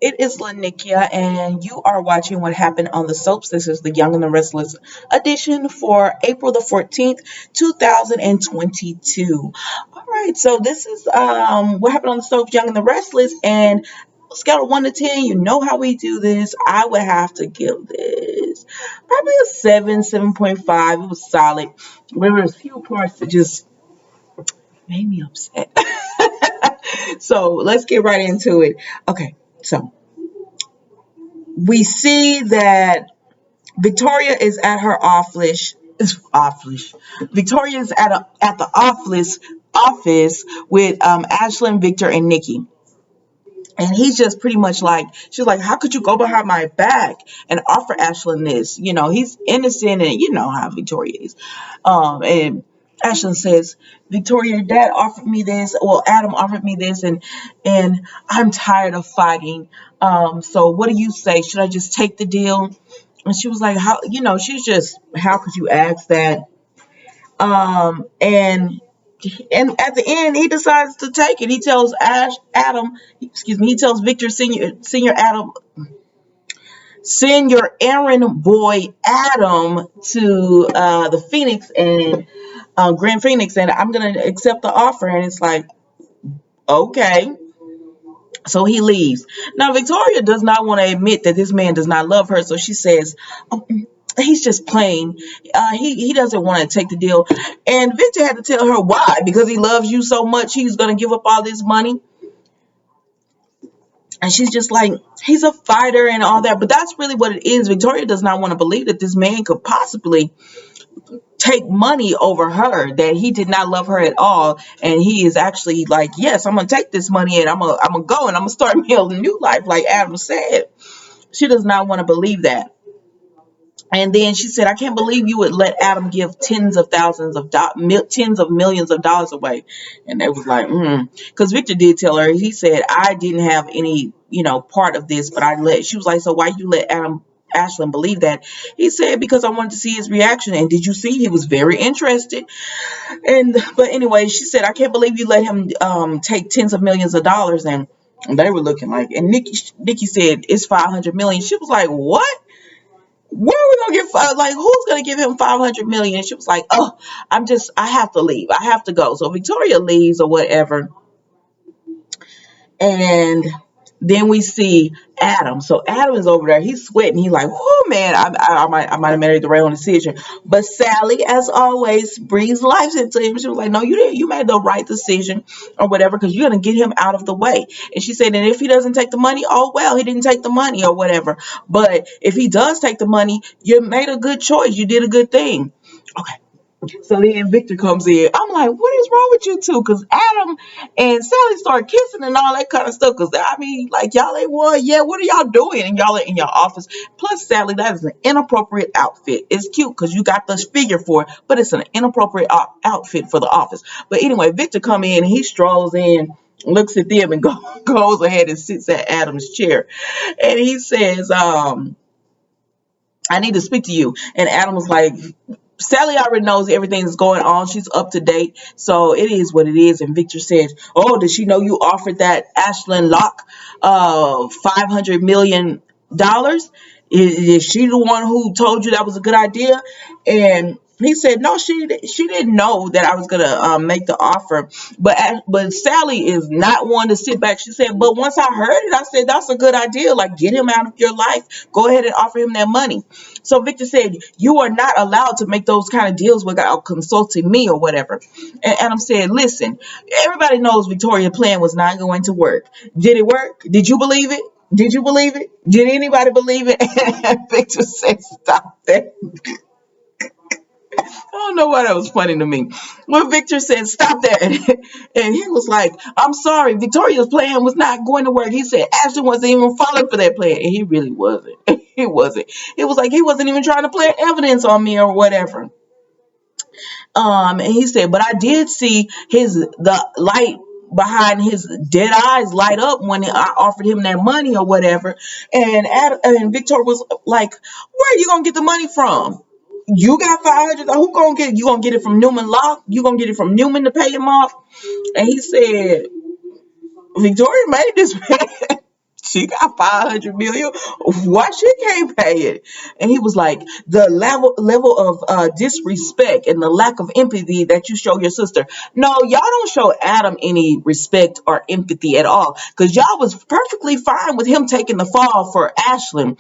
It is Lanikia, and you are watching what happened on the soaps. This is the Young and the Restless edition for April the 14th, 2022. All right, so this is what happened on the soaps, Young and the Restless, and scale of 1 to 10, you know how we do this. I would have to give this probably a 7, 7.5. It was solid. There were a few parts that just made me upset. So let's get right into it. Okay, so we see that Victoria is at her office. Victoria is at the office with Ashland, Victor, and Nikki. And he's just pretty much like, she's like, how could you go behind my back and offer Ashland this? You know, he's innocent, and you know how Victoria is. And Ashland says, Victoria, your dad offered me this. Well, Adam offered me this, and I'm tired of fighting. So what do you say? Should I just take the deal? And she was like, how, she's just, how could you ask that? And at the end, he decides to take it. He tells he tells Victor, send your errand boy Adam to the Phoenix and Grand Phoenix, and I'm gonna accept the offer. And it's like, okay. So he leaves. Now Victoria does not want to admit that this man does not love her, so she says, oh, he's just playing. He doesn't want to take the deal. And Victor had to tell her why, because he loves you so much, he's going to give up all this money. And she's just like, he's a fighter and all that. But that's really what it is. Victoria does not want to believe that this man could possibly take money over her, that he did not love her at all. And he is actually like, yes, I'm going to take this money and I'm going to go and I'm going to start me a new life, like Adam said. She does not want to believe that. And then she said, I can't believe you would let Adam give tens of millions of dollars away. And they was like, because Victor did tell her, he said, I didn't have any, part of this, but she was like, so why you let Ashland believe that? He said, because I wanted to see his reaction. And did you see? He was very interested. But anyway, she said, I can't believe you let him take tens of millions of dollars. And they were looking like, and Nikki said, it's 500 million. She was like, what? Where are we gonna get like, who's gonna give him 500 million? And she was like, oh, I have to leave, I have to go. So Victoria leaves or whatever. And then we see Adam. So Adam is over there, he's sweating, he's like, oh man, I might have made the wrong decision. But Sally, as always, breathes life into him. She was like, no, you made the right decision or whatever, because you're gonna get him out of the way. And she said, and if he doesn't take the money, oh well, he didn't take the money or whatever. But if he does take the money, you made a good choice, you did a good thing. Okay. So then Victor comes in. I'm like, what is wrong with you two? Because Adam and Sally start kissing and all that kind of stuff. Because, I mean, like, y'all ain't one. Yeah, what are y'all doing? And y'all are in your office. Plus, Sally, that is an inappropriate outfit. It's cute because you got the figure for it, but it's an inappropriate outfit for the office. But anyway, Victor come in and he strolls in, looks at them, and goes ahead and sits at Adam's chair. And he says, I need to speak to you. And Adam was like, Sally already knows everything that's going on. She's up to date. So it is what it is. And Victor says, oh, does she know you offered that Ashland Locke $500 million? Is she the one who told you that was a good idea? And he said, no, she didn't know that I was going to make the offer. But Sally is not one to sit back. She said, but once I heard it, I said, that's a good idea. Like, get him out of your life. Go ahead and offer him that money. So Victor said, you are not allowed to make those kind of deals without consulting me or whatever. And Adam said, listen, everybody knows Victoria's plan was not going to work. Did it work? Did you believe it? Did you believe it? Did anybody believe it? And Victor said, stop that. I don't know why that was funny to me. When Victor said, stop that. And he was like, I'm sorry, Victoria's plan was not going to work. He said, Ashley wasn't even falling for that plan. And he really wasn't. He wasn't. It was like he wasn't even trying to plant evidence on me or whatever. And he said, but I did see the light behind his dead eyes light up when I offered him that money or whatever. And Victor was like, where are you gonna get the money from? You got 500. Who gonna get it? You gonna get it from Newman Locke? You gonna get it from Newman to pay him off? And he said, Victoria made this man. She got 500 million. Why she can't pay it? And he was like, the level of disrespect and the lack of empathy that you show your sister. No, y'all don't show Adam any respect or empathy at all, because y'all was perfectly fine with him taking the fall for Ashland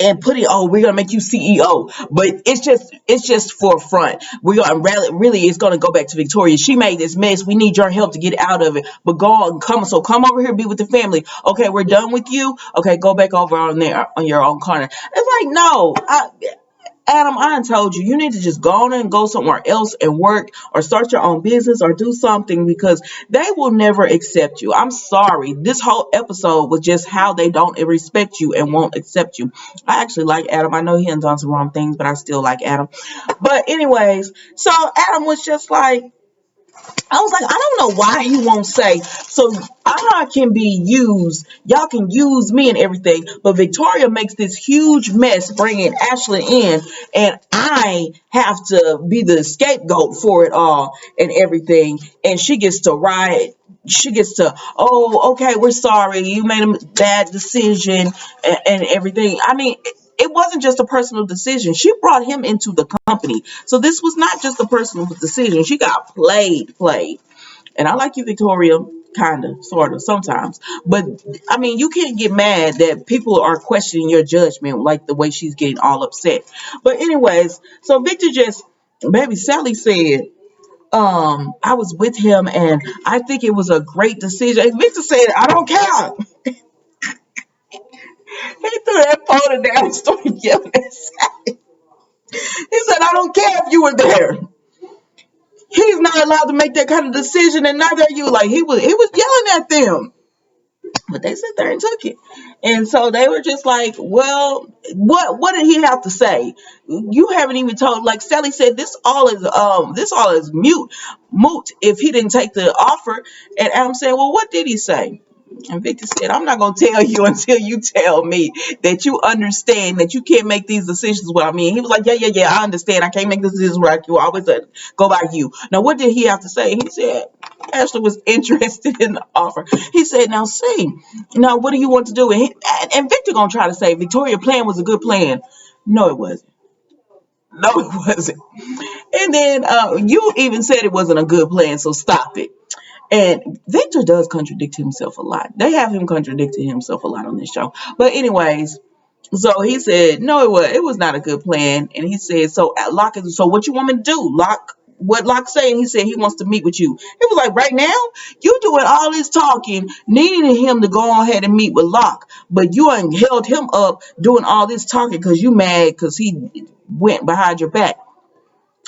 and putting, oh, we're gonna make you CEO, but it's just for a front. We're gonna really it's gonna go back to Victoria. She made this mess. We need your help to get out of it. But go on, come over here, be with the family. Okay, we're done with you. Okay, go back over on there on your own corner. It's like, no, Adam, I done told you, you need to just go on and go somewhere else and work or start your own business or do something, because they will never accept you. I'm sorry. This whole episode was just how they don't respect you and won't accept you. I actually like Adam. I know he done done some wrong things, but I still like Adam. But anyways, so Adam was just like, I was like, I don't know why he won't say, so I can be used. Y'all can use me and everything. But Victoria makes this huge mess bringing Ashley in, and I have to be the scapegoat for it all and everything. And she gets to ride. She gets to, oh, okay, we're sorry. You made a bad decision and everything. I mean, it wasn't just a personal decision. She brought him into the company. So this was not just a personal decision. She got played. And I like you, Victoria, kind of, sort of, sometimes. But, I mean, you can't get mad that people are questioning your judgment like the way she's getting all upset. But anyways, so Victor just, baby Sally said, I was with him and I think it was a great decision. And Victor said, I don't care. He threw that phone down and started yelling at Sally. He said, I don't care if you were there. He's not allowed to make that kind of decision, and neither are you. Like, he was yelling at them. But they sat there and took it. And so they were just like, well, what did he have to say? You haven't even told, like Sally said, this all is moot if he didn't take the offer. And Adam said, well, what did he say? And Victor said, I'm not going to tell you until you tell me that you understand that you can't make these decisions without me. And he was like, yeah, I understand. I can't make this decision without you. I always go by you. Now, what did he have to say? He said, Ashley was interested in the offer. He said, now see, now what do you want to do? And Victor going to try to say, Victoria's plan was a good plan. No, it wasn't. No, it wasn't. And then you even said it wasn't a good plan, so stop it. And Victor does contradict himself a lot. They have him contradicting himself a lot on this show. But anyways, so he said, no, it was not a good plan. And he said, so so what you want me to do? What Locke saying? He said he wants to meet with you. He was like, right now, you doing all this talking, needing him to go ahead and meet with Locke, but you ain't held him up doing all this talking because you mad because he went behind your back.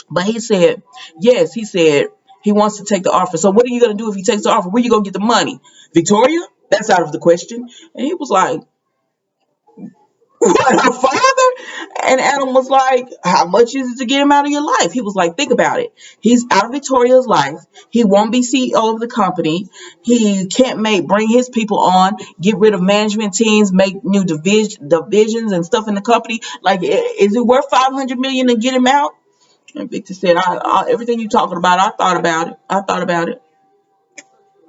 But he said, yes, he said he wants to take the offer. So what are you going to do if he takes the offer? Where you going to get the money? Victoria? That's out of the question. And he was like, what, her father? And Adam was like, how much is it to get him out of your life? He was like, think about it. He's out of Victoria's life. He won't be CEO of the company. He can't bring his people on, get rid of management teams, make new divisions and stuff in the company. Like, is it worth 500 million to get him out? And Victor said, everything you talking about, I thought about it. I thought about it.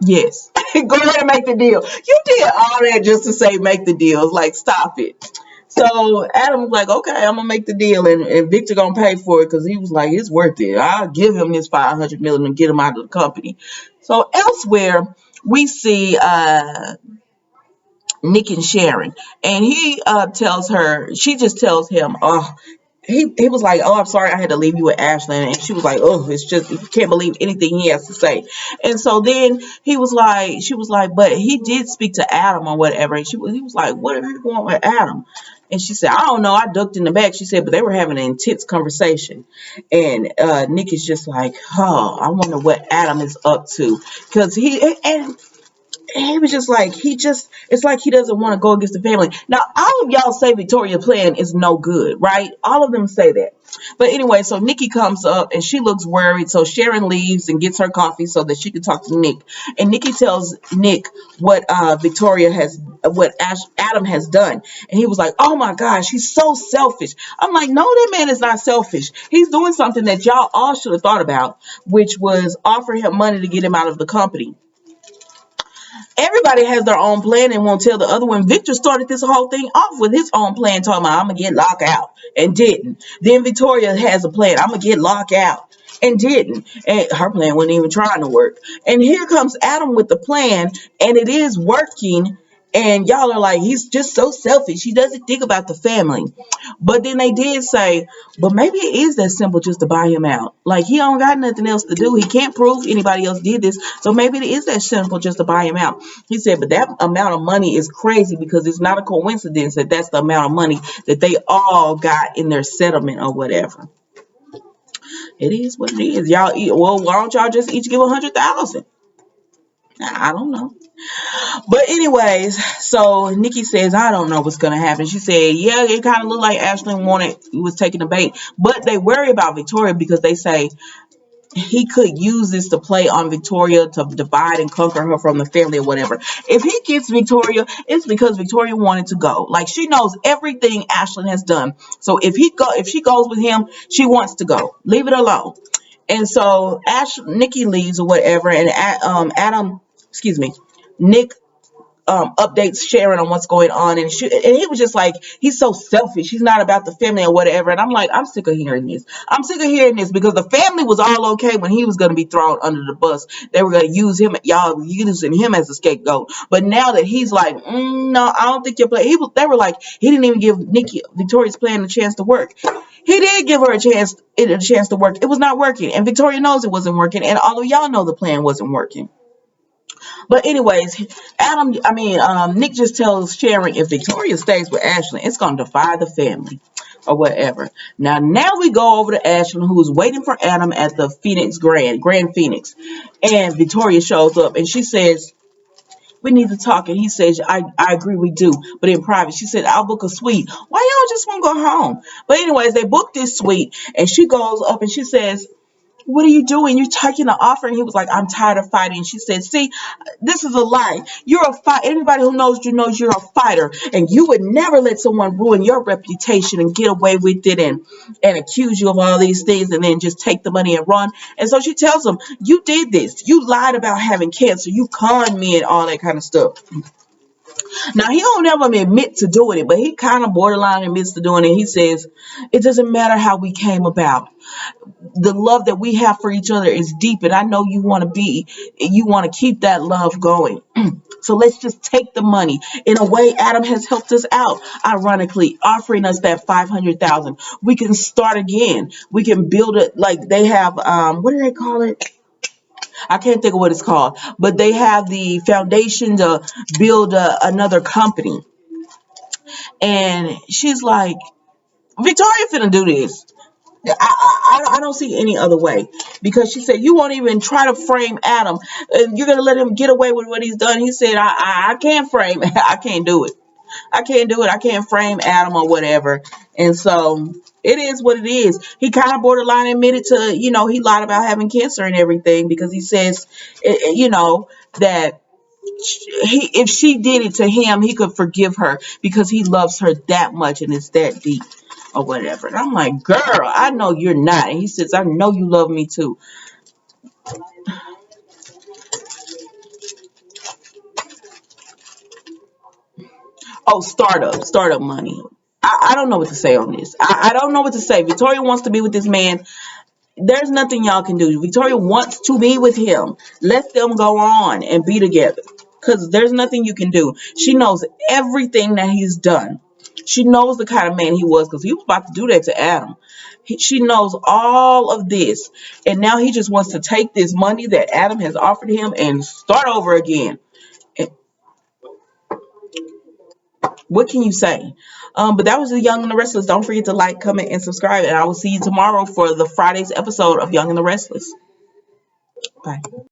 Yes. Go ahead and make the deal. You did all that just to say make the deal. Like, stop it. So Adam was like, okay, I'm gonna make the deal, and Victor gonna pay for it because he was like, it's worth it. I'll give him this 500 million and get him out of the company. So elsewhere, we see Nick and Sharon, and he tells her, she just tells him, oh, he was like, oh, I'm sorry, I had to leave you with Ashland. And she was like, oh, it's just, you can't believe anything he has to say. And so then she was like, but he did speak to Adam or whatever. And he was like, what are you going with Adam? And she said, I don't know. I ducked in the back. She said, but they were having an intense conversation. And Nick is just like, oh, I wonder what Adam is up to. Because he was just like, it's like he doesn't want to go against the family. Now, all of y'all say Victoria plan is no good, right? All of them say that. But anyway, so Nikki comes up and she looks worried. So Sharon leaves and gets her coffee so that she can talk to Nick. And Nikki tells Nick what Adam has done. And he was like, oh my gosh, he's so selfish. I'm like, no, that man is not selfish. He's doing something that y'all all should have thought about, which was offer him money to get him out of the company. Everybody has their own plan and won't tell the other one. Victor started this whole thing off with his own plan, talking about I'm gonna get locked out and didn't. Then Victoria has a plan. I'm gonna get locked out and didn't. And her plan wasn't even trying to work. And here comes Adam with the plan, and it is working. And y'all are like, he's just so selfish. He doesn't think about the family. But then they did say, but maybe it is that simple just to buy him out. Like he don't got nothing else to do. He can't prove anybody else did this. So maybe it is that simple just to buy him out. He said, but that amount of money is crazy because it's not a coincidence that that's the amount of money that they all got in their settlement or whatever. It is what it is. Y'all eat. Well, why don't y'all just each give 100,000? I don't know. But anyways, so Nikki says, I don't know what's gonna happen. She said, yeah, it kind of looked like Ashland was taking the bait, but they worry about Victoria because they say he could use this to play on Victoria to divide and conquer her from the family or whatever. If he gets Victoria, it's because Victoria wanted to go. Like she knows everything Ashland has done. So if she goes with him, she wants to go. Leave it alone. And so Nikki leaves or whatever, and Adam, excuse me, Nick updates Sharon on what's going on, and he was just like, he's so selfish. He's not about the family or whatever. And I'm like, I'm sick of hearing this. I'm sick of hearing this because the family was all okay when he was going to be thrown under the bus. They were going to use him, y'all using him as a scapegoat. But now that he's like, no, I don't think you're playing. They were like, he didn't even give Victoria's plan a chance to work. He did give her a chance to work. It was not working, and Victoria knows it wasn't working. And although y'all know the plan wasn't working. But anyways, Nick just tells Sharon if Victoria stays with Ashley, it's gonna defy the family or whatever. Now we go over to Ashlyn, who's waiting for Adam at the Phoenix Grand Phoenix, and Victoria shows up and she says, we need to talk. And he says, I agree, we do, but in private. She said, I'll book a suite. Why y'all just want to go home? But anyways, they booked this suite, and she goes up and she says, what are you doing? You're taking the offer. And he was like, I'm tired of fighting. She said, see, this is a lie. You're a fight. Anybody who knows you knows you're a fighter. And you would never let someone ruin your reputation and get away with it and accuse you of all these things and then just take the money and run. And so she tells him, you did this. You lied about having cancer. You conned me and all that kind of stuff. Now, he don't ever admit to doing it, but he kind of borderline admits to doing it. He says, it doesn't matter how we came about. The love that we have for each other is deep, and I know you want to keep that love going. So let's just take the money. In a way, Adam has helped us out, ironically, offering us that 500,000. We can start again. We can build it like they have, what do they call it? I can't think of what it's called, but they have the foundation to build another company. And she's like, Victoria finna do this. I don't see any other way, because she said, you won't even try to frame Adam, and you're going to let him get away with what he's done. He said, I can't frame. I can't do it. I can't do it. I can't frame Adam or whatever. And so it is what it is. He kind of borderline admitted to, he lied about having cancer and everything, because he says, that if she did it to him, he could forgive her because he loves her that much and it's that deep or whatever. And I'm like, girl, I know you're not. And he says, I know you love me too. Oh, startup money. I don't know what to say on this. I don't know what to say. Victoria wants to be with this man. There's nothing y'all can do. Victoria wants to be with him. Let them go on and be together, because there's nothing you can do. She knows everything that he's done. She knows the kind of man he was, because he was about to do that to Adam. She knows all of this, and now he just wants to take this money that Adam has offered him and start over again. What can you say? But that was the Young and the Restless. Don't forget to like, comment, and subscribe. And I will see you tomorrow for the Friday's episode of Young and the Restless. Bye.